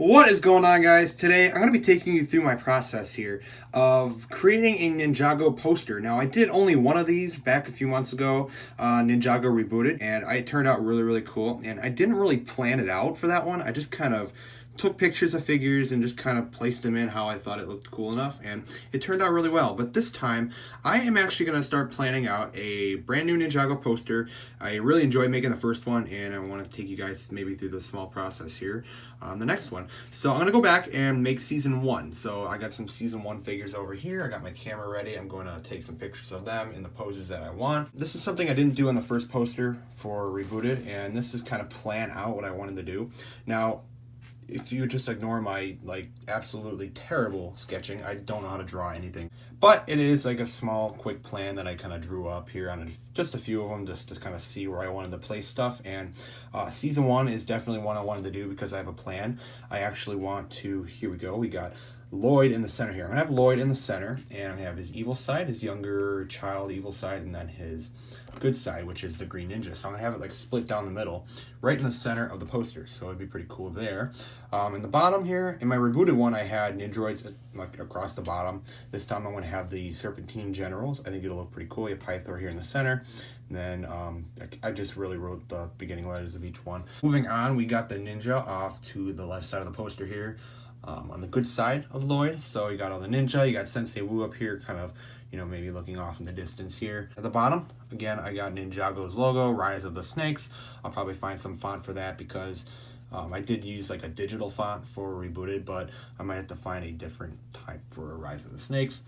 What is going on, guys? Today I'm going to be taking you through my process here of creating a Ninjago poster. Now, I did only one of these back a few months ago. Ninjago rebooted, and it turned out really, really cool. And I didn't really plan it out for that one. I just kind of took pictures of figures and just kind of placed them in how I thought it looked cool enough, and it turned out really well. But this time I am actually going to start planning out a brand new Ninjago poster. I really enjoyed making the first one, and I want to take you guys maybe through the small process here on the next one. So I'm going to go back and make season 1. So I got some season 1 figures over here. I got my camera ready. I'm going to take some pictures of them in the poses that I want. This is something I didn't do on the first poster for Rebooted, and this is kind of plan out what I wanted to do. Now, if you just ignore my absolutely terrible sketching, I don't know how to draw anything. But it is like a small quick plan that I kind of drew up here on just a few of them, just to kind of see where I wanted to place stuff. And season 1 is definitely one I wanted to do because I have a plan. I actually want to, here we go, we got Lloyd in the center here. I'm gonna have Lloyd in the center, and I have his evil side, his younger child evil side, and then his good side, which is the green ninja. So I'm gonna have it like split down the middle, right in the center of the poster. So it'd be pretty cool there. In the bottom here, in my rebooted one, I had Nindroids like across the bottom. This time I'm gonna have the Serpentine Generals. I think it'll look pretty cool. You have Pythor here in the center. And then I just really wrote the beginning letters of each one. Moving on, we got the ninja off to the left side of the poster here. On the good side of Lloyd. So you got all the ninja, you got Sensei Wu up here, kind of, maybe looking off in the distance here. At the bottom, again, I got Ninjago's logo, Rise of the Snakes. I'll probably find some font for that because I did use like a digital font for Rebooted, but I might have to find a different type for Rise of the Snakes.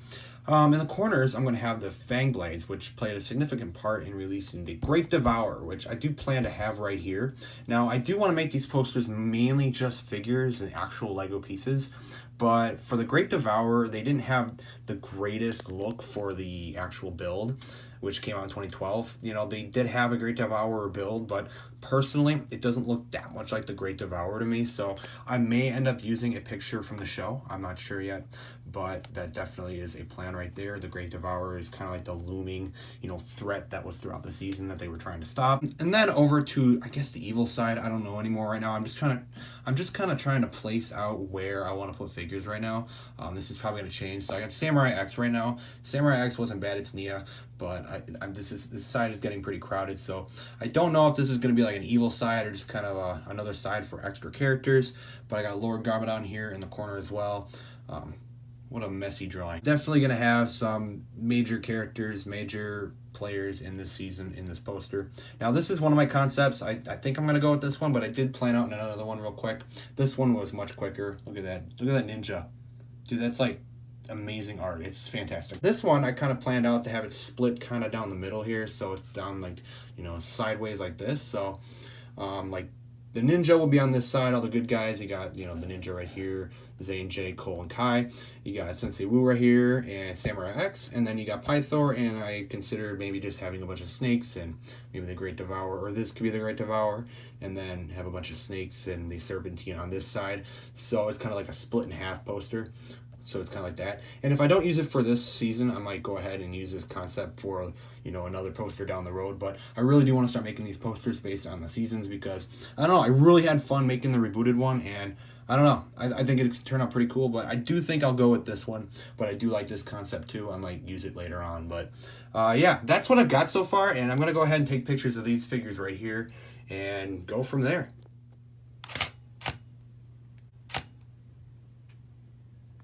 In the corners, I'm going to have the Fang Blades, which played a significant part in releasing the Great Devourer, which I do plan to have right here. Now, I do want to make these posters mainly just figures and actual Lego pieces, but for the Great Devourer, they didn't have the greatest look for the actual build, which came out in 2012. They did have a Great Devourer build, but personally, it doesn't look that much like the Great Devourer to me, so I may end up using a picture from the show. I'm not sure yet, but that definitely is a plan right there. The Great Devourer is kind of like the looming, threat that was throughout the season that they were trying to stop. And then over to, I guess, the evil side. I don't know anymore right now. I'm just kind of trying to place out where I want to put figures right now. This is probably going to change. So I got Samurai X right now. Samurai X wasn't bad. It's Nia, but this side is getting pretty crowded. So I don't know if this is going to be like an evil side or just kind of another side for extra characters. But I got Lord Garmadon here in the corner as well. What a messy drawing. Definitely going to have some major characters, major players in this season, in this poster. Now, this is one of my concepts. I think I'm going to go with this one, but I did plan out another one real quick. This one was much quicker. Look at that. Look at that ninja. Dude, that's like amazing art. It's fantastic. This one, I kind of planned out to have it split kind of down the middle here. So it's down like, sideways like this. So, like, the ninja will be on this side, all the good guys. You got, the ninja right here, Zane, Jay, Cole, and Kai. You got Sensei Wu right here, and Samurai X. And then you got Pythor, and I considered maybe just having a bunch of snakes, and maybe the Great Devourer, or this could be the Great Devourer, and then have a bunch of snakes and the Serpentine on this side. So it's kind of like a split in half poster. So it's kind of like that. And if I don't use it for this season, I might go ahead and use this concept for, another poster down the road. But I really do want to start making these posters based on the seasons because, I don't know, I really had fun making the rebooted one. And I don't know, I think it could turn out pretty cool. But I do think I'll go with this one. But I do like this concept too. I might use it later on. But yeah, that's what I've got so far. And I'm going to go ahead and take pictures of these figures right here and go from there.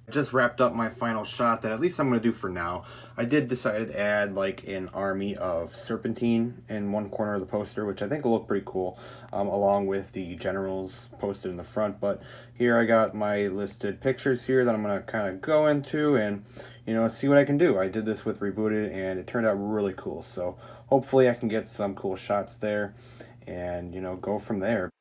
Just wrapped up my final shot that at least I'm going to do for now. I did decide to add like an army of Serpentine in one corner of the poster, which I think will look pretty cool, along with the generals posted in the front. But here I got my listed pictures here that I'm going to kind of go into and, see what I can do. I did this with Rebooted and it turned out really cool. So hopefully I can get some cool shots there and, go from there.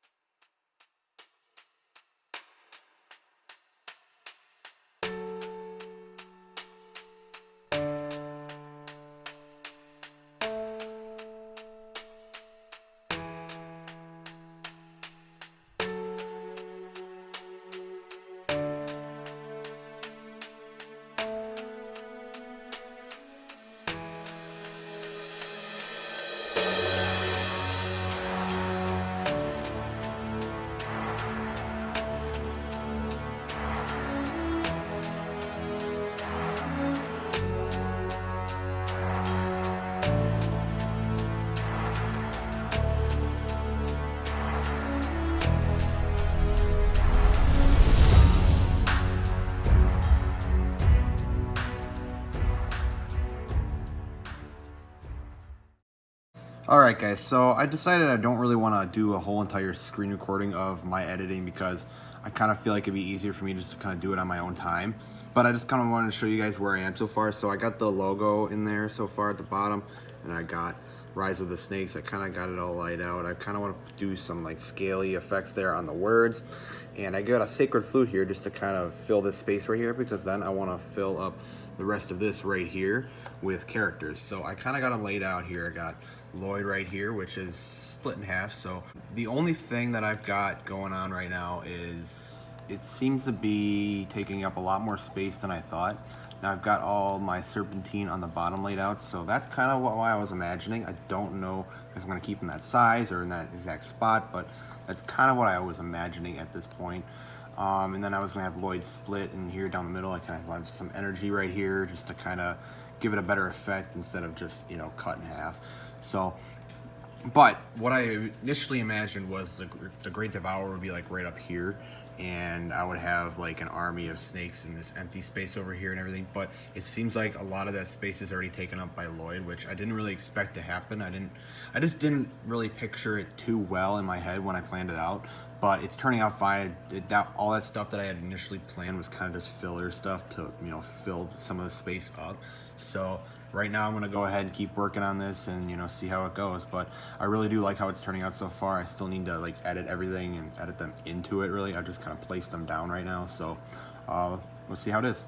Alright guys, so I decided I don't really want to do a whole entire screen recording of my editing because I kind of feel like it'd be easier for me just to kind of do it on my own time. But I just kind of wanted to show you guys where I am so far. So I got the logo in there so far at the bottom, and I got Rise of the Snakes. I kind of got it all laid out. I kind of want to do some like scaly effects there on the words. And I got a sacred flute here just to kind of fill this space right here, because then I want to fill up the rest of this right here with characters. So I kind of got them laid out here. I got Lloyd right here, which is split in half. So the only thing that I've got going on right now is it seems to be taking up a lot more space than I thought. Now I've got all my serpentine on the bottom laid out, so that's kind of what I was imagining. I don't know if I'm going to keep them that size or in that exact spot, but that's kind of what I was imagining at this point. And then I was going to have Lloyd split in here down the middle. I kind of have some energy right here just to kind of give it a better effect instead of just, you know, cut in half. So, but what I initially imagined was the Great Devourer would be like right up here, and I would have like an army of snakes in this empty space over here and everything. But it seems like a lot of that space is already taken up by Lloyd, which I didn't really expect to happen. I just didn't really picture it too well in my head when I planned it out. But it's turning out fine. All that stuff that I had initially planned was kind of just filler stuff to, you know, fill some of the space up. So right now I'm gonna go ahead and keep working on this and, you know, see how it goes. But I really do like how it's turning out so far. I still need to like edit everything and edit them into it really. I've just kind of placed them down right now. So we'll see how it is.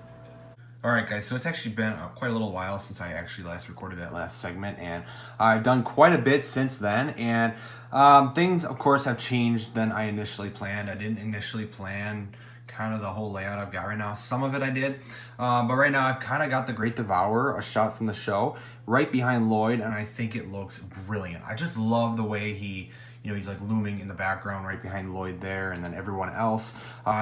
Alright guys, so it's actually been quite a little while since I actually last recorded that last segment, and I've done quite a bit since then, and things of course have changed than I initially planned. I didn't initially plan kind of the whole layout I've got right now. Some of it I did, but right now I've kind of got the Great Devourer, a shot from the show, right behind Lloyd, and I think it looks brilliant. I just love the way he, you know, he's like looming in the background right behind Lloyd there, and then everyone else.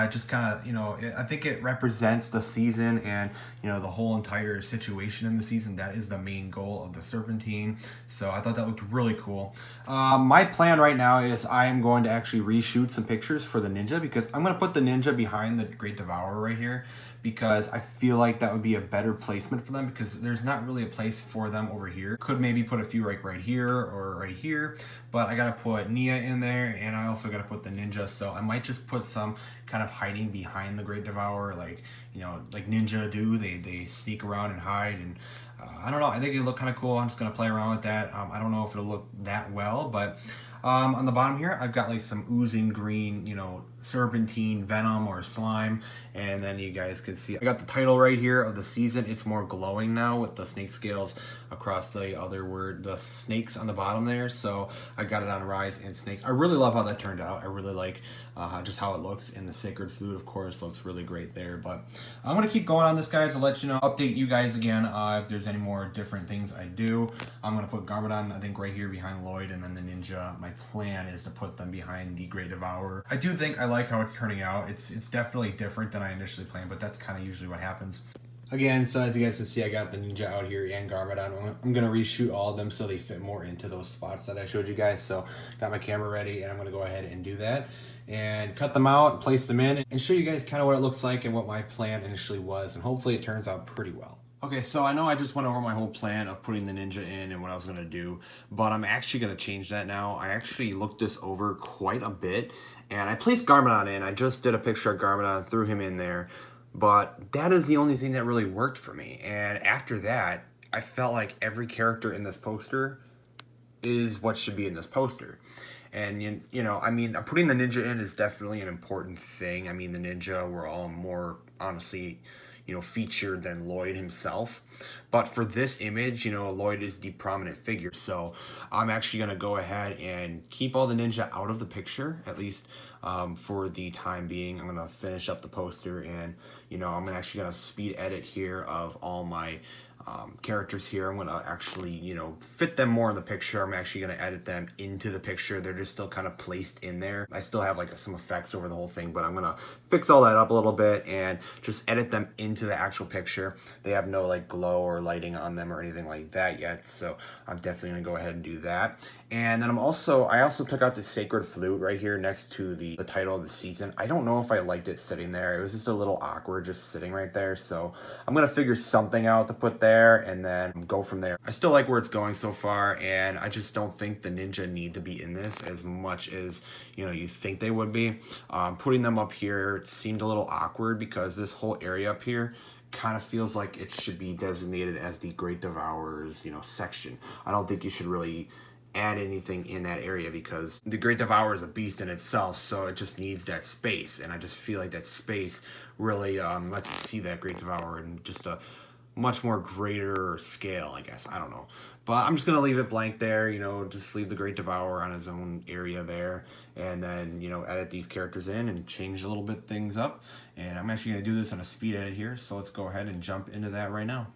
Just kind of, you know, I think it represents the season and, you know, the whole entire situation in the season. That is the main goal of the Serpentine. So I thought that looked really cool. My plan right now is I am going to actually reshoot some pictures for the Ninja, because I'm going to put the Ninja behind the Great Devourer right here, because I feel like that would be a better placement for them, because there's not really a place for them over here. Could maybe put a few right here or right here, but I gotta put Nia in there, and I also gotta put the Ninja, so I might just put some kind of hiding behind the Great Devourer, like, you know, like Ninja do. They sneak around and hide, and I don't know, I think it'll look kind of cool. I'm just gonna play around with that. I don't know if it'll look that well, but on the bottom here, I've got like some oozing green, you know, serpentine venom or slime, and then you guys can see I got the title right here of the season. It's more glowing now with the snake scales across the other word, the snakes on the bottom there. So I got it on Rise and Snakes. I really love how that turned out. I really like just how it looks, in the sacred flute, of course, looks really great there. But I'm gonna keep going on this, guys. I'll let you know, update you guys again if there's any more different things I do. I'm gonna put Garmadon, I think, right here behind Lloyd, and then the Ninja. My plan is to put them behind the Great Devourer. I do think I like how it's turning out. It's definitely different than I initially planned, but that's kind of usually what happens. Again, so as you guys can see, I got the Ninja out here and Garmadon. I'm going to reshoot all of them so they fit more into those spots that I showed you guys. So got my camera ready, and I'm going to go ahead and do that and cut them out, place them in, and show you guys kind of what it looks like and what my plan initially was, and hopefully it turns out pretty well. Okay, so I know I just went over my whole plan of putting the Ninja in and what I was going to do, but I'm actually going to change that now. I actually looked this over quite a bit, and I placed Garmadon in. I just did a picture of Garmadon and threw him in there, but that is the only thing that really worked for me. And after that, I felt like every character in this poster is what should be in this poster. And, you know, I mean, putting the Ninja in is definitely an important thing. I mean, the Ninja were all more, honestly, you know, featured than Lloyd himself. But for this image, you know, Lloyd is the prominent figure. So I'm actually going to go ahead and keep all the Ninja out of the picture, at least for the time being. I'm going to finish up the poster, and, you know, I'm actually going to speed edit here of all my characters here. I'm going to actually, you know, fit them more in the picture. I'm actually going to edit them into the picture. They're just still kind of placed in there. I still have like some effects over the whole thing, but I'm going to fix all that up a little bit and just edit them into the actual picture. They have no like glow or lighting on them or anything like that yet, so I'm definitely going to go ahead and do that. And then I also took out the sacred flute right here next to the title of the season. I don't know if I liked it sitting there. It was just a little awkward just sitting right there, so I'm going to figure something out to put there. there and then go from there. I still like where it's going so far, and I just don't think the ninja need to be in this as much as, you know, you think they would be. Putting them up here seemed a little awkward because this whole area up here kind of feels like it should be designated as the Great Devourer's, you know, section. I don't think you should really add anything in that area because the Great Devourer is a beast in itself, so it just needs that space, and I just feel like that space really lets you see that Great Devourer in just a much more greater scale, I guess. I don't know. But I'm just going to leave it blank there, you know, just leave the Great Devourer on his own area there, and then, you know, edit these characters in and change a little bit things up. And I'm actually going to do this on a speed edit here, so let's go ahead and jump into that right now.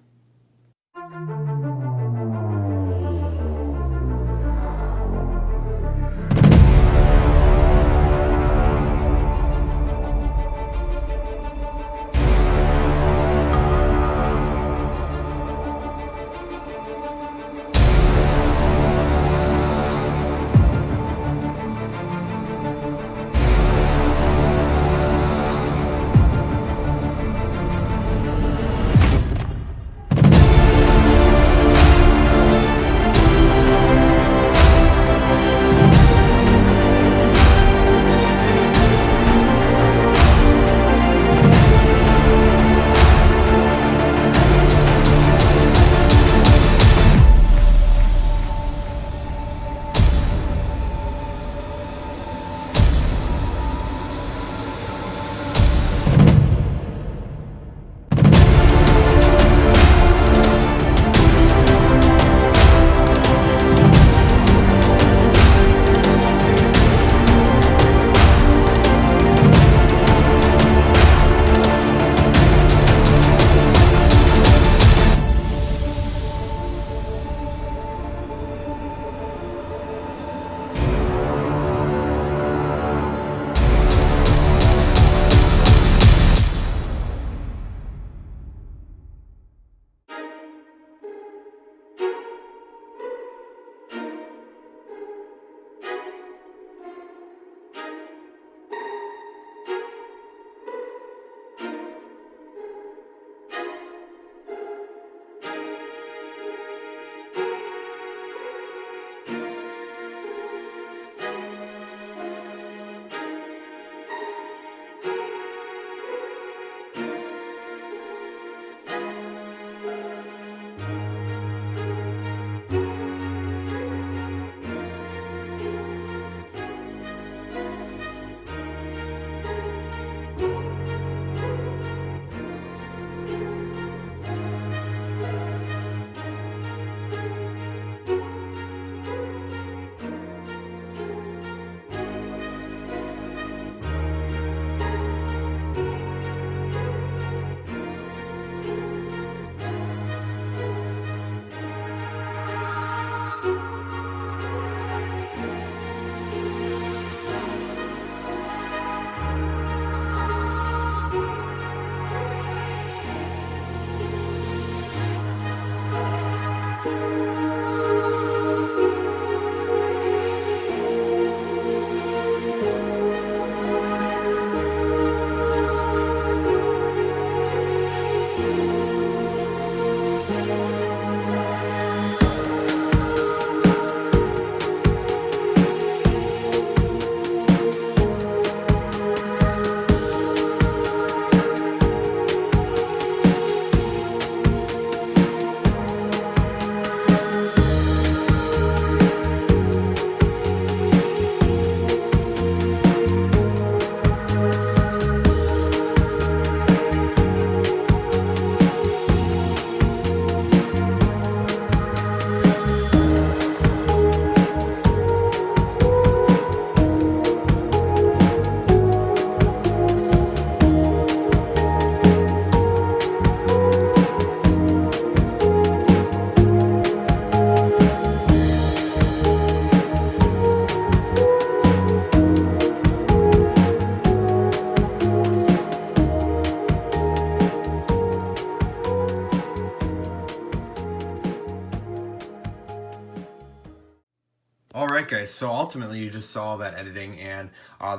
All right, guys. So ultimately, you just saw that editing, and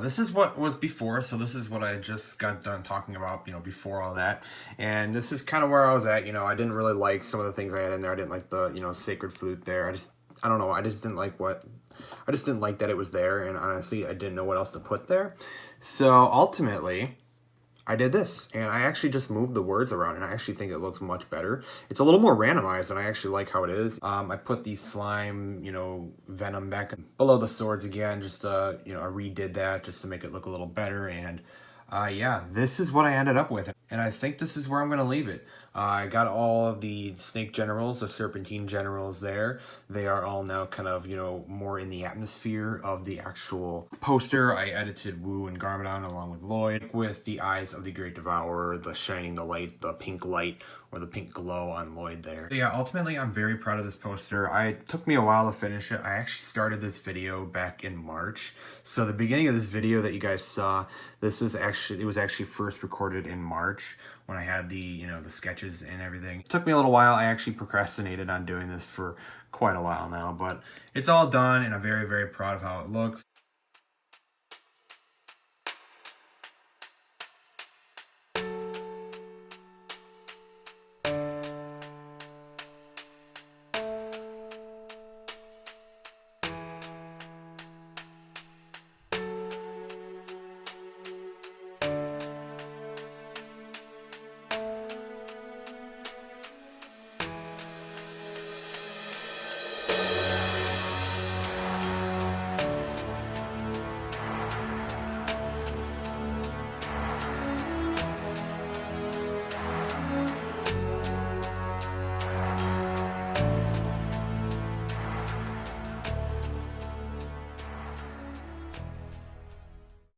this is what was before. So this is what I just got done talking about, before all that. And this is kind of where I was at. I didn't really like some of the things I had in there. I didn't like the, sacred flute there. I don't know. I just didn't like that it was there. And honestly, I didn't know what else to put there. So ultimately, I did this, and I actually just moved the words around, and I actually think it looks much better. It's a little more randomized, and I actually like how it is. I put the slime, venom back below the swords again, just, I redid that just to make it look a little better, and yeah, this is what I ended up with. And I think this is where I'm going to leave it. I got all of the snake generals, the serpentine generals there. They are all now kind of, more in the atmosphere of the actual poster. I edited Wu and Garmadon along with Lloyd with the eyes of the Great Devourer, the shining the light, the pink light, or the pink glow on Lloyd there. So yeah, ultimately, I'm very proud of this poster. It took me a while to finish it. I actually started this video back in March. So the beginning of this video that you guys saw, it was actually first recorded in March when I had the, the sketches and everything. It took me a little while. I actually procrastinated on doing this for quite a while now, but it's all done, and I'm very, very proud of how it looks.